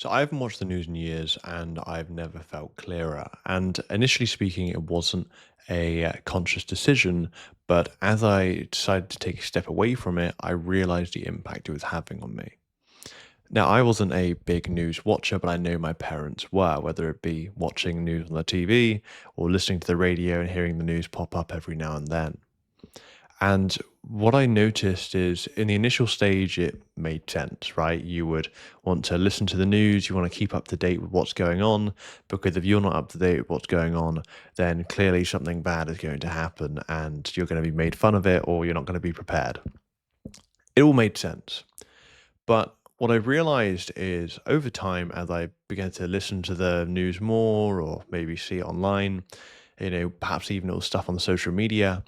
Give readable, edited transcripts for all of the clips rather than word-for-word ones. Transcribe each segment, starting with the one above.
So I haven't watched the news in years and I've never felt clearer. And initially speaking, it wasn't a conscious decision. But as I decided to take a step away from it, I realized the impact it was having on me. Now, I wasn't a big news watcher, but I know my parents were, whether it be watching news on the TV or listening to the radio and hearing the news pop up every now and then. And what I noticed is in the initial stage, it made sense, right? You would want to listen to the news, you want to keep up to date with what's going on, because if you're not up to date with what's going on, then clearly something bad is going to happen and you're going to be made fun of it or you're not going to be prepared. It all made sense. But what I realized is over time, as I began to listen to the news more or maybe see it online, perhaps even all stuff on the social media,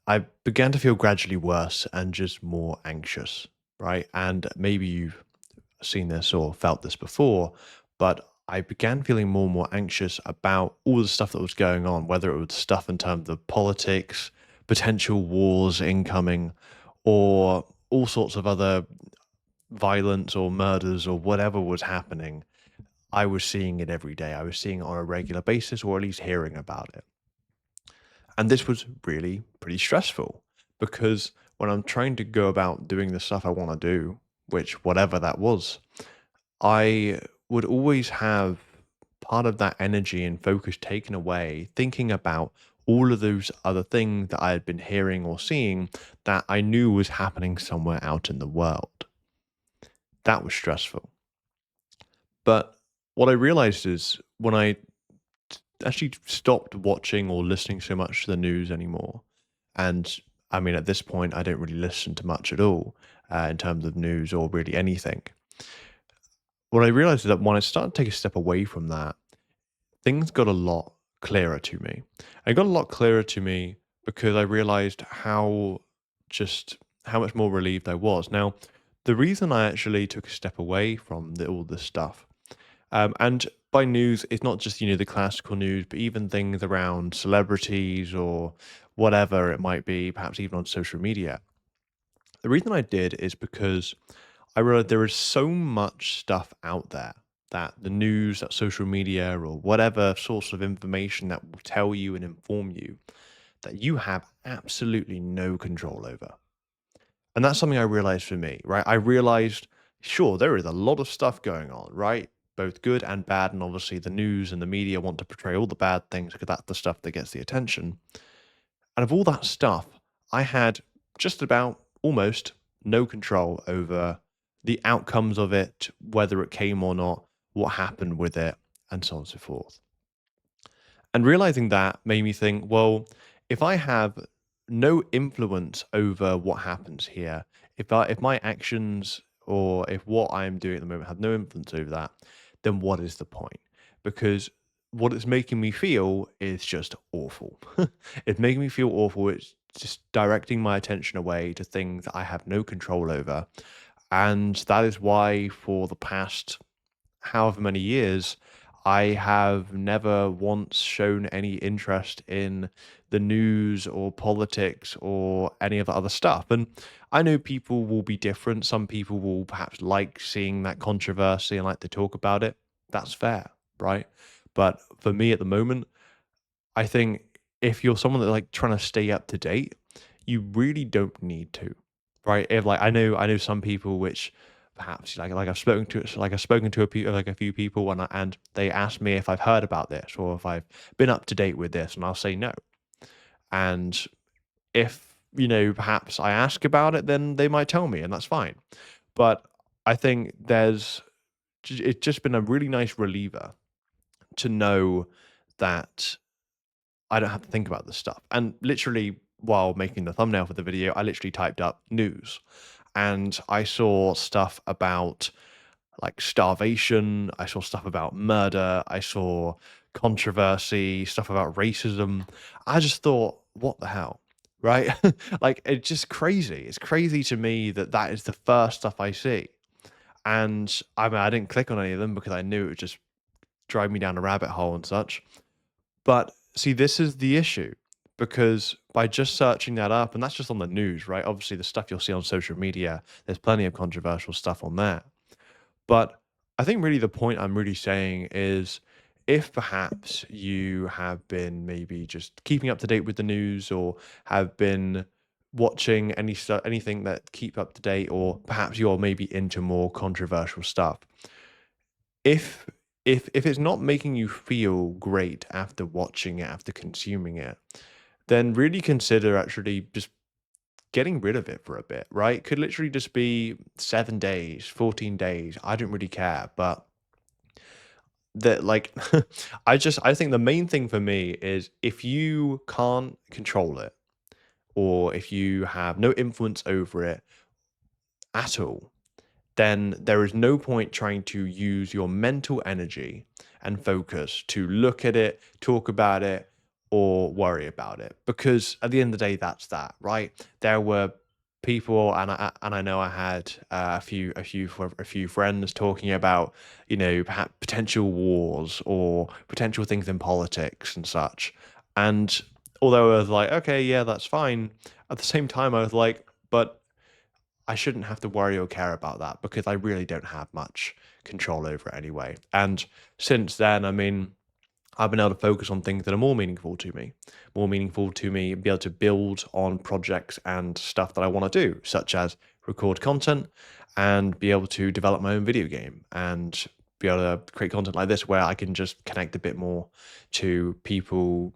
I began to feel gradually worse and just more anxious, right? And maybe you've seen this or felt this before, but I began feeling more and more anxious about all the stuff that was going on, whether it was stuff in terms of politics, potential wars incoming, or all sorts of other violence or murders or whatever was happening. I was seeing it every day. I was seeing it on a regular basis or at least hearing about it. And this was really pretty stressful because when I'm trying to go about doing the stuff I want to do, which whatever that was, I would always have part of that energy and focus taken away thinking about all of those other things that I had been hearing or seeing that I knew was happening somewhere out in the world. That was stressful. But what I realized is when I actually stopped watching or listening so much to the news anymore. And I mean, at this point, I don't really listen to much at all in terms of news or really anything. What I realized is that when I started to take a step away from that, things got a lot clearer to me. It got a lot clearer to me because I realized just how much more relieved I was. Now, the reason I actually took a step away from all this stuff and by news, it's not just, the classical news, but even things around celebrities or whatever it might be, perhaps even on social media. The reason I did is because I realized there is so much stuff out there that the news, that social media, or whatever source of information that will tell you and inform you that you have absolutely no control over. And that's something I realized for me, right? I realized, sure, there is a lot of stuff going on, right? Both good and bad. And obviously, the news and the media want to portray all the bad things because that's the stuff that gets the attention. And of all that stuff, I had just about almost no control over the outcomes of it, whether it came or not, what happened with it, and so on and so forth. And realizing that made me think, well, if I have no influence over what happens here, if my actions or if what I'm doing at the moment have no influence over that, then what is the point? Because what it's making me feel is just awful. It's making me feel awful. It's just directing my attention away to things that I have no control over. And that is why for the past however many years, I have never once shown any interest in the news or politics or any of the other stuff. And I know people will be different. Some people will perhaps like seeing that controversy and like to talk about it. That's fair, right? But for me at the moment, I think if you're someone that like trying to stay up to date, you really don't need to, right? If like I know some people which perhaps I've spoken to a few people and they ask me if I've heard about this or if I've been up to date with this, and I'll say no. And if perhaps I ask about it, then they might tell me, and that's fine. But I think it's just been a really nice reliever to know that I don't have to think about this stuff. And literally, while making the thumbnail for the video, I literally typed up news and I saw stuff about like starvation. I saw stuff about murder. I saw controversy, stuff about racism. I just thought, what the hell? Right? Like, it's just crazy. It's crazy to me that that is the first stuff I see. And I mean, I didn't click on any of them because I knew it would just drive me down a rabbit hole and such. But see, this is the issue because by just searching that up, and that's just on the news, right? Obviously, the stuff you'll see on social media, there's plenty of controversial stuff on there. But I think really the point I'm really saying is if perhaps you have been maybe just keeping up to date with the news or have been watching anything that keep up to date, or perhaps you're maybe into more controversial stuff. If if it's not making you feel great after watching it, after consuming it, then really consider actually just getting rid of it for a bit, right? Could literally just be 7 days, 14 days. I don't really care, but that like I think the main thing for me is if you can't control it or if you have no influence over it at all, then there is no point trying to use your mental energy and focus to look at it, talk about it, or worry about it. Because at the end of the day, that's that, right? There were people, and I know I had a few friends talking about, perhaps potential wars or potential things in politics and such. And although I was like, okay, yeah, that's fine. At the same time, I was like, but I shouldn't have to worry or care about that because I really don't have much control over it anyway. And since then, I mean, I've been able to focus on things that are more meaningful to me, and be able to build on projects and stuff that I want to do, such as record content and be able to develop my own video game and be able to create content like this where I can just connect a bit more to people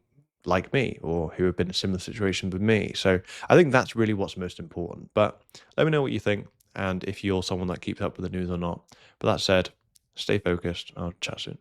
like me or who have been in a similar situation with me. So I think that's really what's most important. But let me know what you think and if you're someone that keeps up with the news or not. But that said, stay focused. I'll chat soon.